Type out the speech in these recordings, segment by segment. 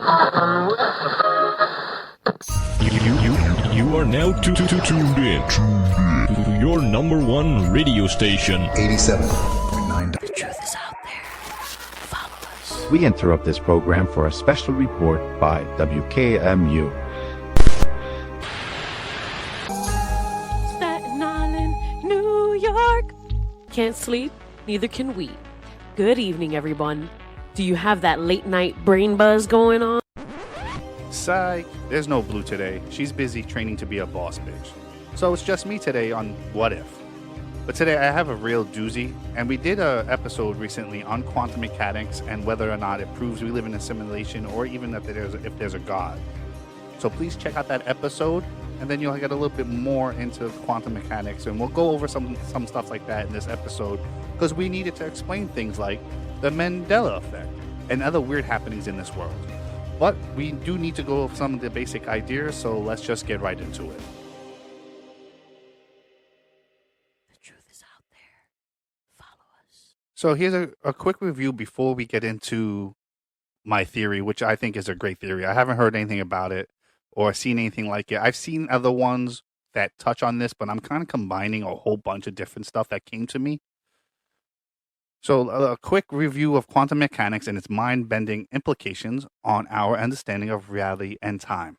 You are now tuned in to your number one radio station. 87.9. The truth is out there. Follow us. We interrupt this program for a special report by WKMU. Staten Island, New York. Can't sleep? Neither can we. Good evening, everyone. Do you have that late night brain buzz going on? Psych, there's no Blue today. She's busy training to be a boss bitch. So it's just me today on What If. But today I have a real doozy, and we did an episode recently on quantum mechanics and whether or not it proves we live in a simulation or even if there's a God. So please check out that episode, and then you'll get a little bit more into quantum mechanics, and we'll go over some stuff like that in this episode because we needed to explain things like the Mandela Effect and other weird happenings in this world. But we do need to go over some of the basic ideas, so let's just get right into it. The truth is out there. Follow us. So here's a quick review before we get into my theory, which I think is a great theory. I haven't heard anything about it or seen anything like it. I've seen other ones that touch on this, but I'm kind of combining a whole bunch of different stuff that came to me. So a quick review of quantum mechanics and its mind-bending implications on our understanding of reality and time.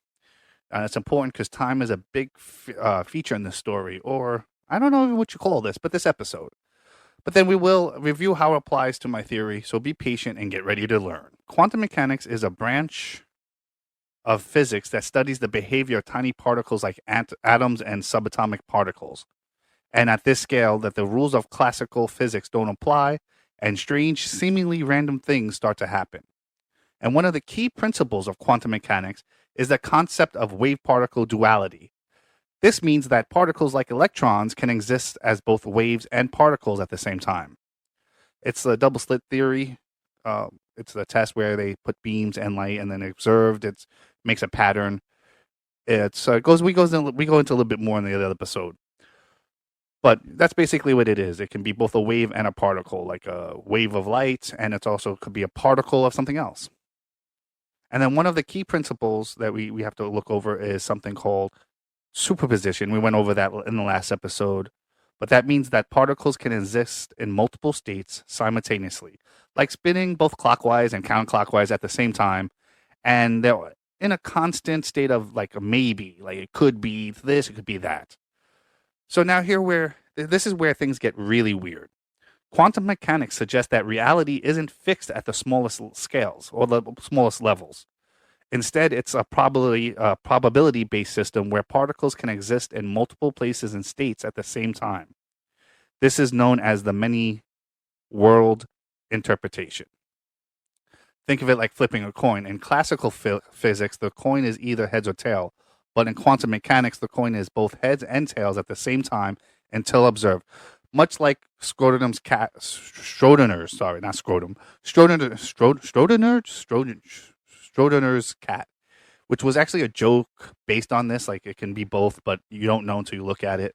It's important because time is a big feature in this story, or I don't know what you call this, but this episode. But then we will review how it applies to my theory, so be patient and get ready to learn. Quantum mechanics is a branch of physics that studies the behavior of tiny particles like atoms and subatomic particles. And at this scale, that the rules of classical physics don't apply, and strange, seemingly random things start to happen. And one of the key principles of quantum mechanics is the concept of wave-particle duality. This means that particles like electrons can exist as both waves and particles at the same time. It's the double-slit theory. It's the test where they put beams and light and then observed. It makes a pattern. We go into a little bit more in the other episode. But that's basically what it is. It can be both a wave and a particle, like a wave of light, and it also could be a particle of something else. And then one of the key principles that we have to look over is something called superposition. We went over that in the last episode. But that means that particles can exist in multiple states simultaneously, like spinning both clockwise and counterclockwise at the same time. And they're in a constant state of like a maybe, like it could be this, it could be that. So now this is where things get really weird. Quantum mechanics suggests that reality isn't fixed at the smallest scales or the smallest levels. Instead, it's a probability-based system where particles can exist in multiple places and states at the same time. This is known as the many-world interpretation. Think of it like flipping a coin. In classical physics, the coin is either heads or tail. But in quantum mechanics, the coin is both heads and tails at the same time until observed. Much like Schrodinger's cat, which was actually a joke based on this. Like it can be both, but you don't know until you look at it.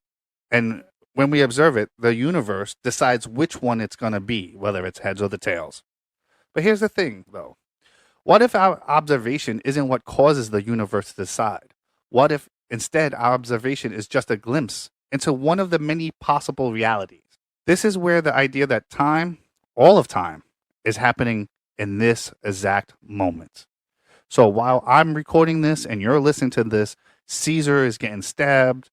And when we observe it, the universe decides which one it's going to be, whether it's heads or the tails. But here's the thing, though. What if our observation isn't what causes the universe to decide? What if instead our observation is just a glimpse into one of the many possible realities? This is where the idea that time, all of time, is happening in this exact moment. So while I'm recording this and you're listening to this, Caesar is getting stabbed,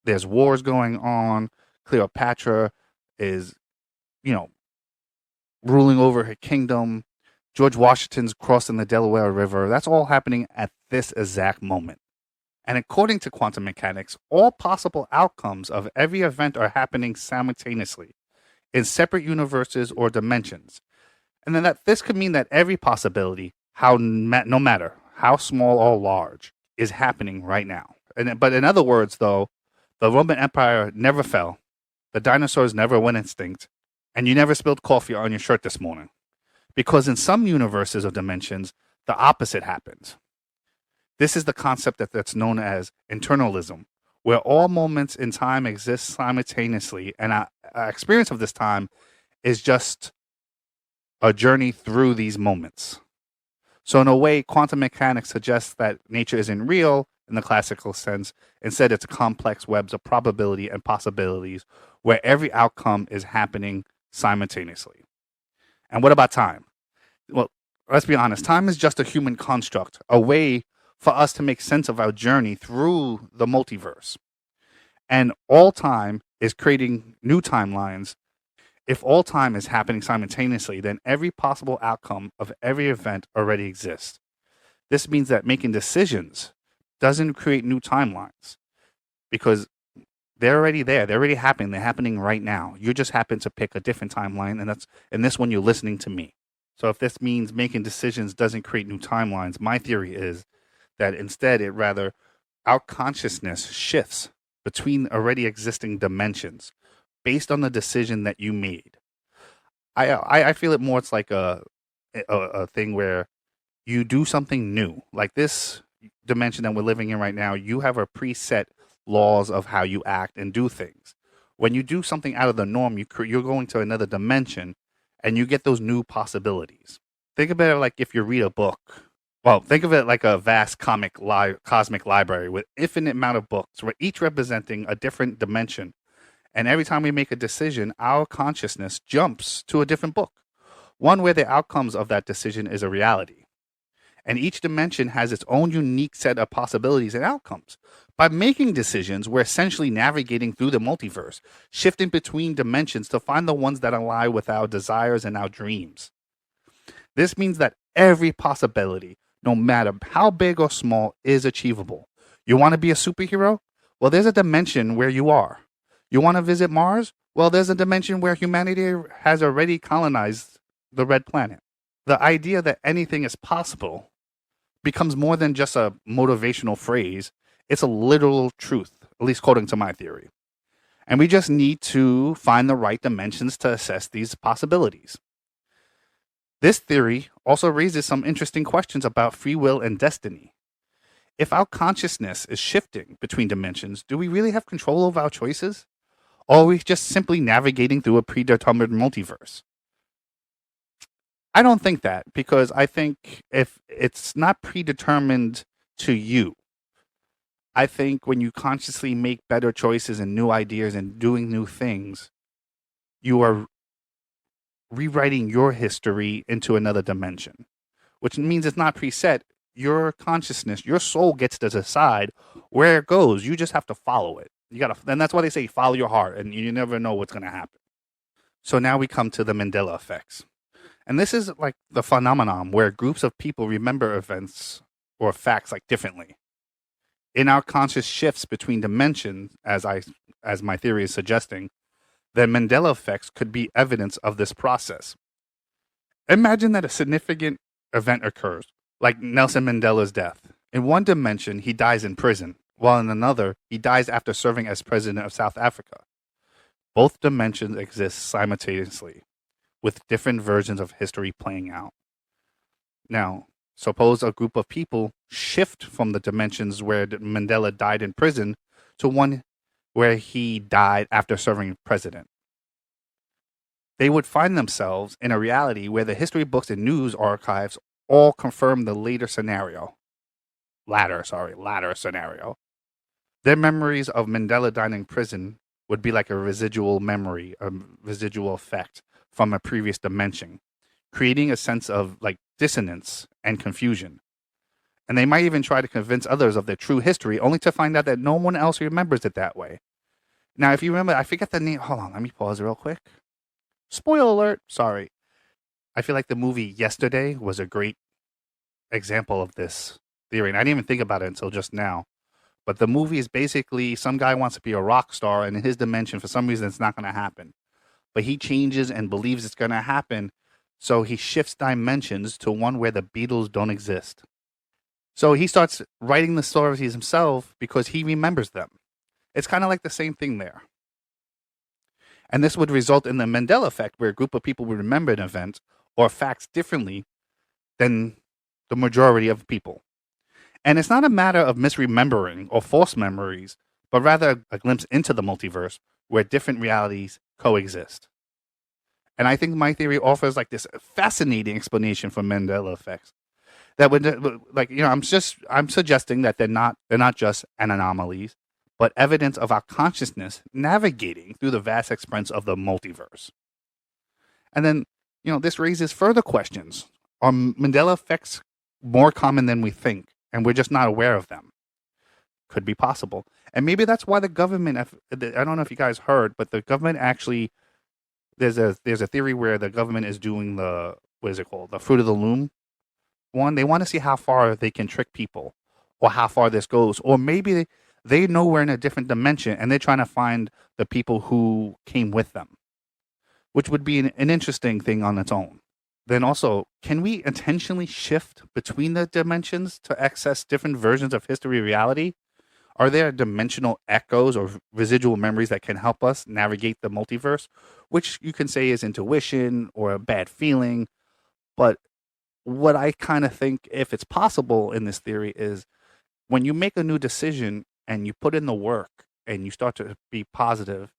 there's wars going on, Cleopatra is, ruling over her kingdom, George Washington's crossing the Delaware River. That's all happening at this exact moment. And according to quantum mechanics, all possible outcomes of every event are happening simultaneously in separate universes or dimensions. And then this could mean that every possibility, no matter how small or large, is happening right now. But in other words, though, the Roman Empire never fell, the dinosaurs never went extinct, and you never spilled coffee on your shirt this morning. Because in some universes or dimensions, the opposite happens. This is the concept that's known as Eternalism, where all moments in time exist simultaneously, and our experience of this time is just a journey through these moments. So in a way, quantum mechanics suggests that nature isn't real in the classical sense. Instead, it's complex webs of probability and possibilities where every outcome is happening simultaneously. And what about time? Well, let's be honest. Time is just a human construct, a way for us to make sense of our journey through the multiverse. And all time is creating new timelines. If all time is happening simultaneously, then every possible outcome of every event already exists. This means that making decisions doesn't create new timelines because they're already there. They're already happening. They're happening right now. You just happen to pick a different timeline, and that's in this one you're listening to me. So if this means making decisions doesn't create new timelines, my theory is that instead our consciousness shifts between already existing dimensions based on the decision that you made. I feel it more. It's like a thing where you do something new, like this dimension that we're living in right now. You have a preset laws of how you act and do things. When you do something out of the norm, you're going to another dimension, and you get those new possibilities. Think about it like if you read a book. Well, think of it like a vast cosmic library with infinite amount of books, where each representing a different dimension. And every time we make a decision, our consciousness jumps to a different book, one where the outcomes of that decision is a reality. And each dimension has its own unique set of possibilities and outcomes. By making decisions, we're essentially navigating through the multiverse, shifting between dimensions to find the ones that align with our desires and our dreams. This means that every possibility, no matter how big or small, is achievable. You want to be a superhero? Well, there's a dimension where you are. You want to visit Mars? Well, there's a dimension where humanity has already colonized the red planet. The idea that anything is possible becomes more than just a motivational phrase. It's a literal truth, at least according to my theory. And we just need to find the right dimensions to assess these possibilities. This theory also raises some interesting questions about free will and destiny. If our consciousness is shifting between dimensions, do we really have control over our choices? Or are we just simply navigating through a predetermined multiverse? I don't think that, because I think if it's not predetermined to you, I think when you consciously make better choices and new ideas and doing new things, you are rewriting your history into another dimension, which means it's not preset. Your consciousness, your soul gets to decide where it goes. You just have to follow it. And that's why they say follow your heart, and you never know what's going to happen. So now we come to the Mandela effects. And this is like the phenomenon where groups of people remember events or facts like differently. In our conscious shifts between dimensions, as my theory is suggesting, the Mandela effects could be evidence of this process. Imagine that a significant event occurs, like Nelson Mandela's death. In one dimension, he dies in prison, while in another, he dies after serving as president of South Africa. Both dimensions exist simultaneously, with different versions of history playing out. Now, suppose a group of people shift from the dimensions where Mandela died in prison to one where he died after serving president. They would find themselves in a reality where the history books and news archives all confirm the latter scenario. Their memories of Mandela dying in prison would be like a residual memory, a residual effect from a previous dimension, creating a sense of like dissonance and confusion. And they might even try to convince others of their true history, only to find out that no one else remembers it that way. Now, if you remember, I forget the name. Hold on, let me pause real quick. Spoiler alert. Sorry. I feel like the movie Yesterday was a great example of this theory. And I didn't even think about it until just now. But the movie is basically some guy wants to be a rock star, and in his dimension, for some reason, it's not going to happen. But he changes and believes it's going to happen. So he shifts dimensions to one where the Beatles don't exist. So he starts writing the stories himself because he remembers them. It's kind of like the same thing there. And this would result in the Mandela effect, where a group of people would remember an event or facts differently than the majority of people. And it's not a matter of misremembering or false memories, but rather a glimpse into the multiverse where different realities coexist. And I think my theory offers like this fascinating explanation for Mandela effects. that would like I'm suggesting that they're not just an anomalies, but evidence of our consciousness navigating through the vast expanse of the multiverse. And then, this raises further questions. Are Mandela effects more common than we think, and we're just not aware of them? Could be possible. And maybe that's why the government, I don't know if you guys heard, but the government actually, there's a theory where the government is doing the, what is it called? The fruit of the loom one. They want to see how far they can trick people or how far this goes. Or maybe they know we're in a different dimension and they're trying to find the people who came with them, which would be an interesting thing on its own. Then also, can we intentionally shift between the dimensions to access different versions of history reality? Are there dimensional echoes or residual memories that can help us navigate the multiverse, which you can say is intuition or a bad feeling? But what I kind of think, if it's possible in this theory, is when you make a new decision and you put in the work and you start to be positive,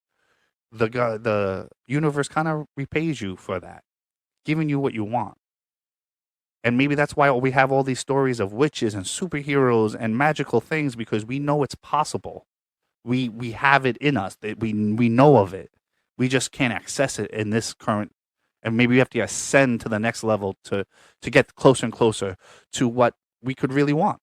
the universe kind of repays you for that, giving you what you want. And maybe that's why we have all these stories of witches and superheroes and magical things, because we know it's possible. We have it in us. That we know of it. We just can't access it in this current. And maybe we have to ascend to the next level to get closer and closer to what we could really want.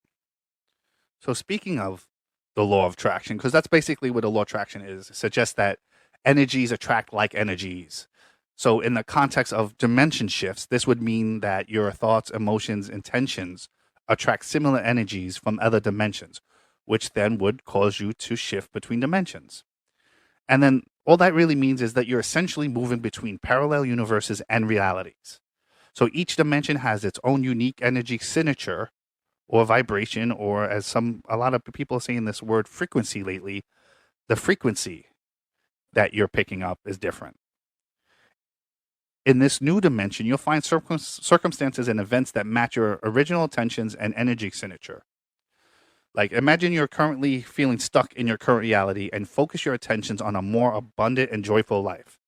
So speaking of the law of attraction, because that's basically what the law of attraction is, it suggests that energies attract like energies. So in the context of dimension shifts, this would mean that your thoughts, emotions, intentions attract similar energies from other dimensions, which then would cause you to shift between dimensions. And then all that really means is that you're essentially moving between parallel universes and realities. So each dimension has its own unique energy signature or vibration, or as a lot of people are saying this word frequency lately, the frequency that you're picking up is different. In this new dimension, you'll find circumstances and events that match your original intentions and energy signature. Like, imagine you're currently feeling stuck in your current reality and focus your attentions on a more abundant and joyful life.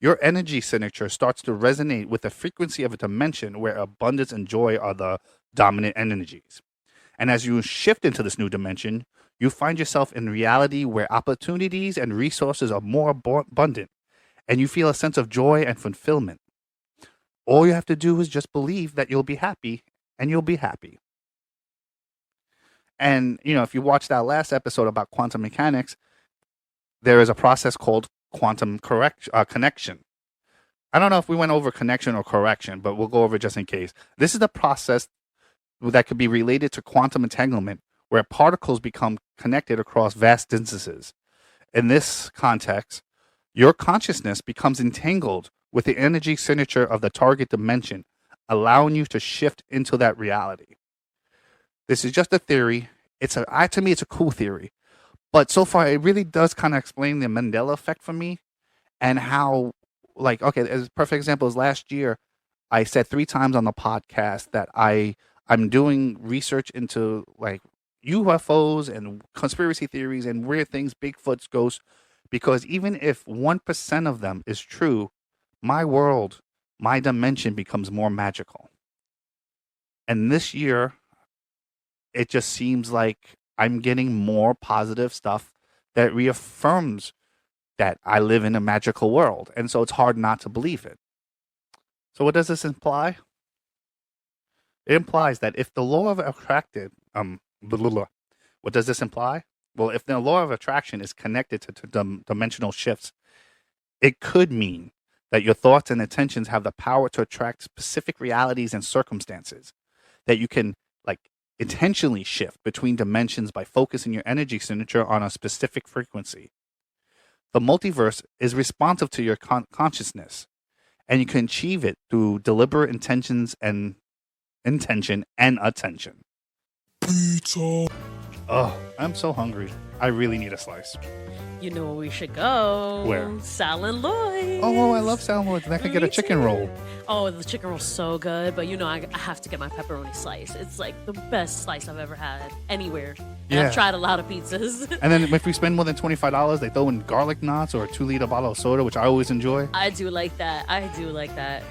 Your energy signature starts to resonate with the frequency of a dimension where abundance and joy are the dominant energies. And as you shift into this new dimension, you find yourself in reality where opportunities and resources are more abundant, and you feel a sense of joy and fulfillment. All you have to do is just believe that you'll be happy, and you'll be happy. And, if you watched that last episode about quantum mechanics, there is a process called quantum connection. I don't know if we went over connection or correction, but we'll go over it just in case. This is the process that could be related to quantum entanglement, where particles become connected across vast distances. In this context, your consciousness becomes entangled with the energy signature of the target dimension, allowing you to shift into that reality. This is just a theory. To me, it's a cool theory. But so far, it really does kind of explain the Mandela effect for me, and how, as a perfect example is last year, I said 3 times on the podcast that I'm doing research into UFOs and conspiracy theories and weird things, Bigfoots, ghosts, because even if 1% of them is true, my world, my dimension becomes more magical. And this year, it just seems like I'm getting more positive stuff that reaffirms that I live in a magical world. And so it's hard not to believe it. So what does this imply? It implies that if the law of attraction, what does this imply? Well, if the law of attraction is connected to dimensional shifts, it could mean that your thoughts and intentions have the power to attract specific realities and circumstances, that you can intentionally shift between dimensions by focusing your energy signature on a specific frequency. The multiverse is responsive to your consciousness, and you can achieve it through deliberate intention and attention. Pizza. Oh, I'm so hungry. I really need a slice. You know where we should go? Where? Sal and Lloyd. Oh, I love Sal and Lloyd. And I could get a chicken roll. Oh, the chicken roll's so good, but I have to get my pepperoni slice. It's the best slice I've ever had anywhere. And I've tried a lot of pizzas. And then if we spend more than $25, they throw in garlic knots or a 2-liter bottle of soda, which I always enjoy. I do like that.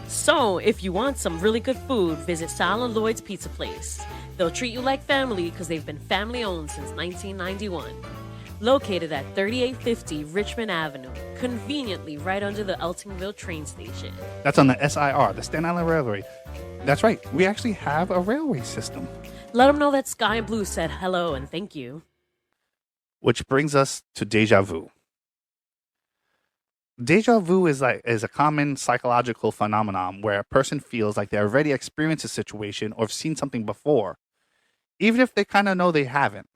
So, if you want some really good food, visit Sal and Lloyd's Pizza Place. They'll treat you like family because they've been family owned since 1991. Located at 3850 Richmond Avenue, conveniently right under the Eltingville train station. That's on the SIR, the Staten Island Railway. That's right. We actually have a railway system. Let them know that Sky and Blue said hello and thank you. Which brings us to deja vu. Deja vu is a common psychological phenomenon where a person feels like they already experienced a situation or have seen something before, even if they kind of know they haven't.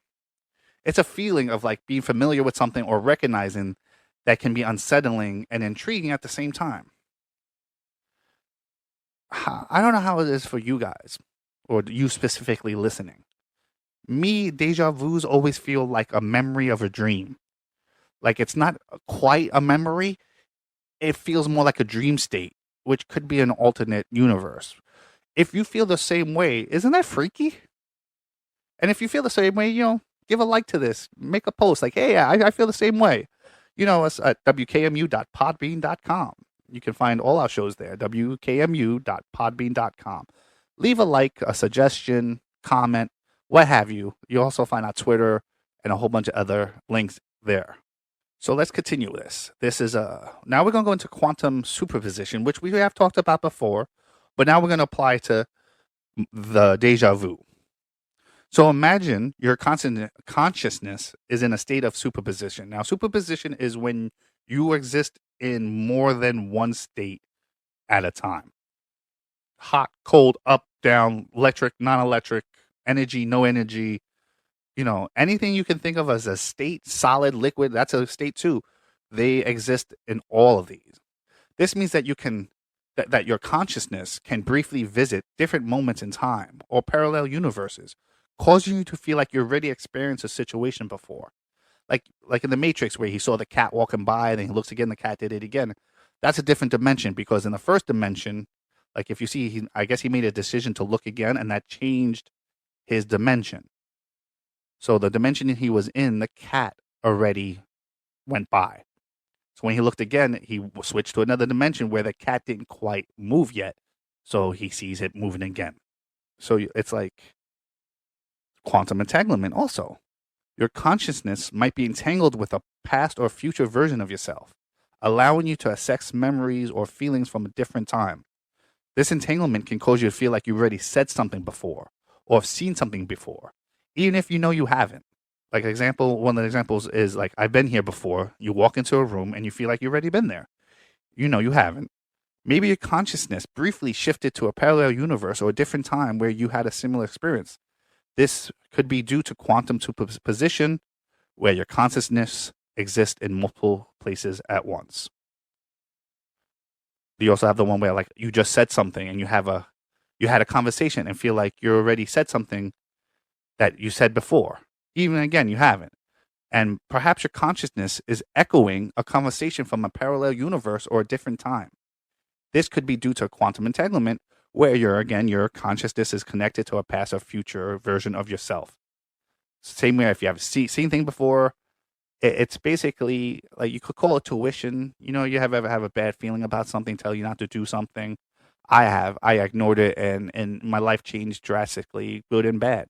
It's a feeling of like being familiar with something or recognizing that can be unsettling and intriguing at the same time. I don't know how it is for you guys or you specifically listening. Me, deja vus always feel like a memory of a dream. Like it's not quite a memory. It feels more like a dream state, which could be an alternate universe. If you feel the same way, isn't that freaky? And if you feel the same way, give a like to this. Make a post like, hey, I feel the same way. Us at wkmu.podbean.com. You can find all our shows there, wkmu.podbean.com. Leave a like, a suggestion, comment, what have you. You'll also find our Twitter and a whole bunch of other links there. So let's continue this. This is now we're going to go into quantum superposition, which we have talked about before, but now we're going to apply to the deja vu. So imagine your consciousness is in a state of superposition. Now, superposition is when you exist in more than one state at a time. Hot, cold, up, down, electric, non-electric, energy, no energy. Anything you can think of as a state, solid, liquid, that's a state too. They exist in all of these. This means that that your consciousness can briefly visit different moments in time or parallel universes, causing you to feel like you already experienced a situation before. Like in the Matrix where he saw the cat walking by and then he looks again, the cat did it again. That's a different dimension because in the first dimension, like if you see, I guess he made a decision to look again and that changed his dimension. So the dimension he was in, the cat already went by. So when he looked again, he switched to another dimension where the cat didn't quite move yet. So he sees it moving again. So it's like quantum entanglement also. Your consciousness might be entangled with a past or future version of yourself, allowing you to access memories or feelings from a different time. This entanglement can cause you to feel like you've already said something before or have seen something before, even if you know you haven't. Like one of the examples is like, I've been here before. You walk into a room and you feel like you've already been there. You know you haven't. Maybe your consciousness briefly shifted to a parallel universe or a different time where you had a similar experience. This could be due to quantum superposition, where your consciousness exists in multiple places at once. You also have the one where like you just said something and you had a conversation and feel like you already said something that you said before. Even again, you haven't. And perhaps your consciousness is echoing a conversation from a parallel universe or a different time. This could be due to quantum entanglement, where your consciousness is connected to a past or future version of yourself. Same way if you have seen things before, it's basically like you could call it tuition. You ever have a bad feeling about something, tell you not to do something. I ignored it and my life changed drastically, good and bad.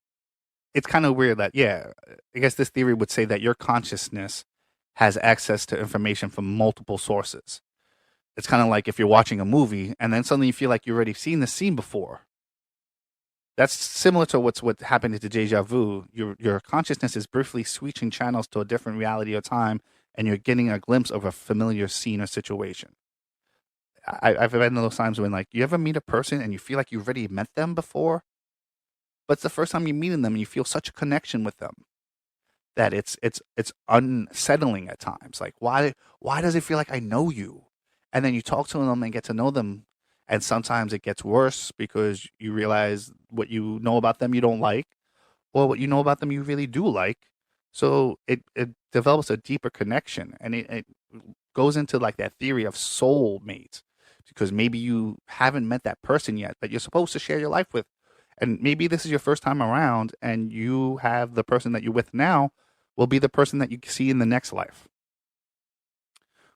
It's kind of weird that, I guess this theory would say that your consciousness has access to information from multiple sources. It's kind of like if you're watching a movie and then suddenly you feel like you've already seen the scene before. That's similar to what happened to deja vu. Your consciousness is briefly switching channels to a different reality or time, and you're getting a glimpse of a familiar scene or situation. I've had those times when, like, you ever meet a person and you feel like you've already met them before, but it's the first time you're meeting them and you feel such a connection with them that it's unsettling at times. Like, why does it feel like I know you? And then you talk to them and get to know them. And sometimes it gets worse because you realize what you know about them you don't like, or what you know about them you really do like. So it develops a deeper connection, and it goes into like that theory of soulmates, because maybe you haven't met that person yet that you're supposed to share your life with. And maybe this is your first time around and you have the person that you're with now will be the person that you see in the next life.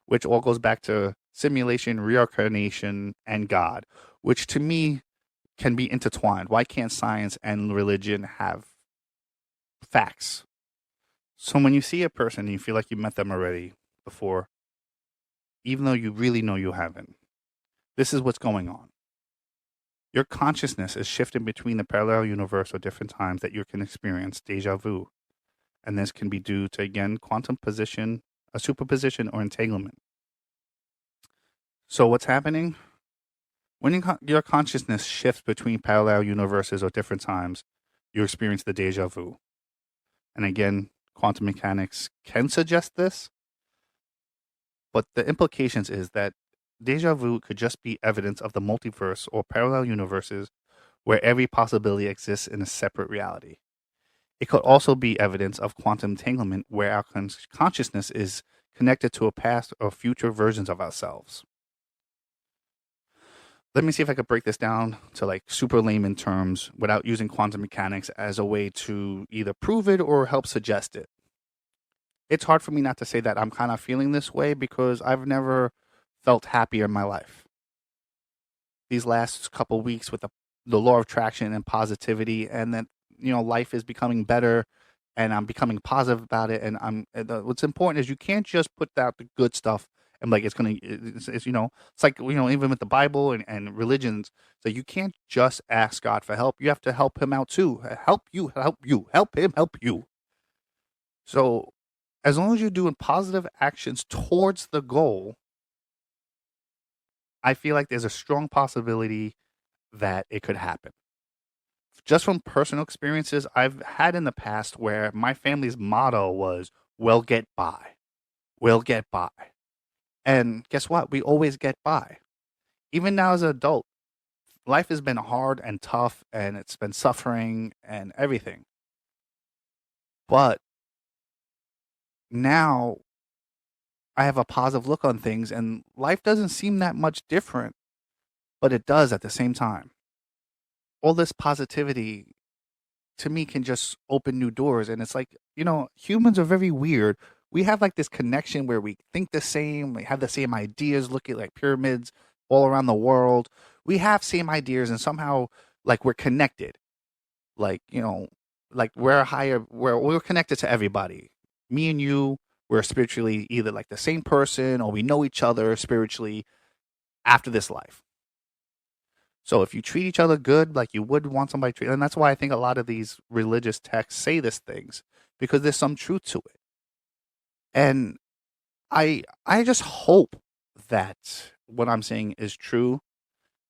Which all goes back to simulation, reincarnation, and God, which to me can be intertwined. Why can't science and religion have facts? So when you see a person and you feel like you met them already before, even though you really know you haven't, this is what's going on. Your consciousness is shifting between the parallel universe or different times that you can experience deja vu. And this can be due to, again, quantum position, a superposition, or entanglement. So what's happening? When your consciousness shifts between parallel universes or different times, you experience the deja vu. And again, quantum mechanics can suggest this, but the implications is that deja vu could just be evidence of the multiverse or parallel universes where every possibility exists in a separate reality. It could also be evidence of quantum entanglement where our consciousness is connected to a past or future versions of ourselves. Let me see if I could break this down to like super layman terms without using quantum mechanics as a way to either prove it or help suggest it. It's hard for me not to say that I'm kind of feeling this way because I've never felt happier in my life. These last couple weeks with the law of attraction and positivity, and then, you know, life is becoming better and I'm becoming positive about it. And what's important is you can't just put out the good stuff and like, it's you know, it's like, you know, even with the Bible and religions, so you can't just ask God for help. You have to help him out too. Help him, help you. So as long as you're doing positive actions towards the goal, I feel like there's a strong possibility that it could happen. Just from personal experiences I've had in the past where my family's motto was, we'll get by. We'll get by. And guess what? We always get by. Even now as an adult, life has been hard and tough and it's been suffering and everything. But now I have a positive look on things and life doesn't seem that much different, but it does at the same time. All this positivity to me can just open new doors. And it's like, you know, humans are very weird. We have like this connection where we think the same, we have the same ideas, look at like pyramids all around the world. We have same ideas and somehow like we're connected. Like, you know, like we're connected to everybody. Me and you, we're spiritually either like the same person or we know each other spiritually after this life. So if you treat each other good, like you would want somebody to treat, and that's why I think a lot of these religious texts say these things, because there's some truth to it. And I just hope that what I'm saying is true,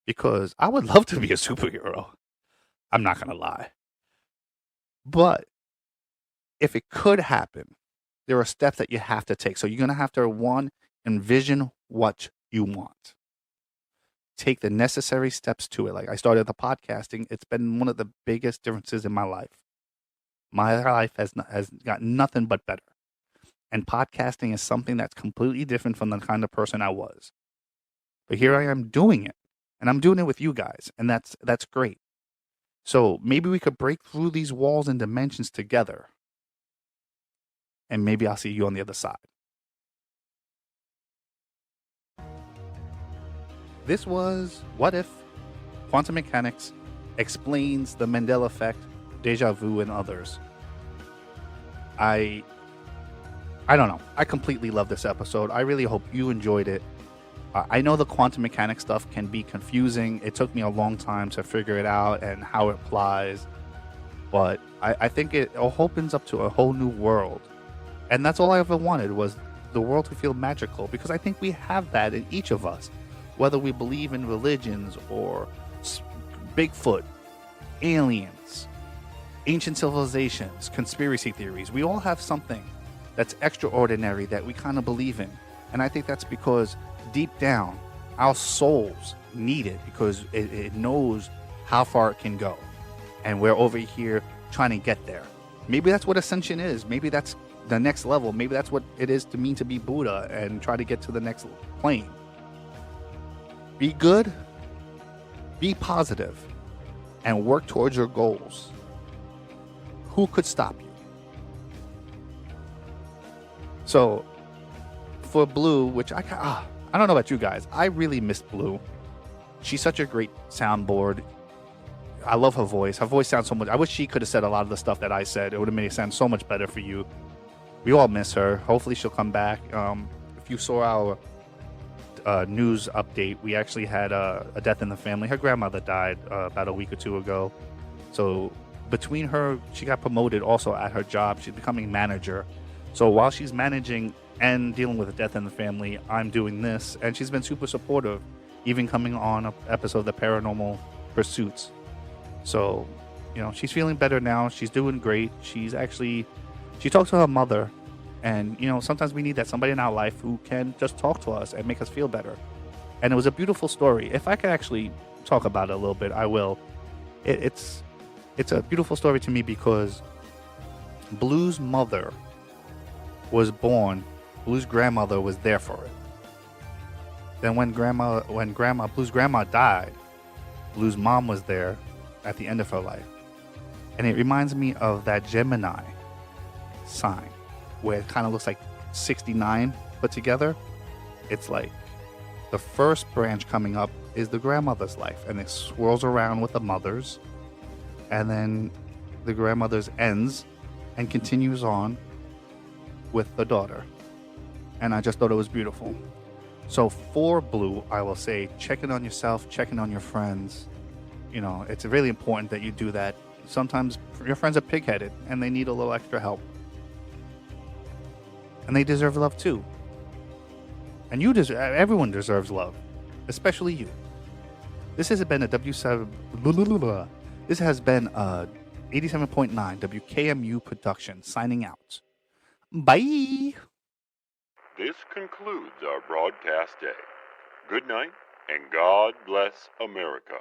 because I would love to be a superhero. I'm not going to lie. But if it could happen, there are steps that you have to take. So you're going to have to, one, envision what you want. Take the necessary steps to it. Like I started the podcasting. It's been one of the biggest differences in my life. My life has got nothing but better. And podcasting is something that's completely different from the kind of person I was. But here I am doing it. And I'm doing it with you guys. And that's great. So maybe we could break through these walls and dimensions together. And maybe I'll see you on the other side. This was What If Quantum Mechanics Explains the Mandela Effect, Deja Vu, and Others. I don't know. I completely love this episode. I really hope you enjoyed it. I know the quantum mechanics stuff can be confusing. It took me a long time to figure it out and how it applies. But I think it opens up to a whole new world. And that's all I ever wanted, was the world to feel magical. Because I think we have that in each of us. Whether we believe in religions or Bigfoot, aliens, ancient civilizations, conspiracy theories, we all have something that's extraordinary that we kind of believe in. And I think that's because deep down, our souls need it, because it knows how far it can go. And we're over here trying to get there. Maybe that's what ascension is. Maybe that's the next level. Maybe that's what it is to mean to be Buddha and try to get to the next plane. Be good, be positive, and work towards your goals. Who could stop you? So, for Blue, which I I don't know about you guys. I really missed Blue. She's such a great soundboard. I love her voice. Her voice sounds so much. I wish she could have said a lot of the stuff that I said. It would have made it sound so much better for you. We all miss her. Hopefully she'll come back. If you saw our news update, we actually had a death in the family. Her grandmother died about a week or two ago. So between her, she got promoted also at her job. She's becoming manager. So while she's managing and dealing with a death in the family, I'm doing this. And she's been super supportive, even coming on an episode of The Paranormal Pursuits. So, you know, she's feeling better now. She's doing great. She talks to her mother. And, you know, sometimes we need that somebody in our life who can just talk to us and make us feel better. And it was a beautiful story. If I could actually talk about it a little bit, I will. It's a beautiful story to me because Blue's mother was born. Blue's grandmother was there for it. Then when Blue's grandma died, Blue's mom was there at the end of her life. And it reminds me of that Gemini sign where it kind of looks like 69 put together. It's like the first branch coming up is the grandmother's life, and it swirls around with the mother's, and then the grandmother's ends and continues on with the daughter. And I just thought it was beautiful. So for Blue, I will say, checking on yourself, checking on your friends. You know, it's really important that you do that. Sometimes your friends are pig-headed and they need a little extra help. And they deserve love too. And everyone deserves love, especially you. This has been a This has been a 87.9 WKMU production, signing out. Bye. This concludes our broadcast day. Good night, and God bless America.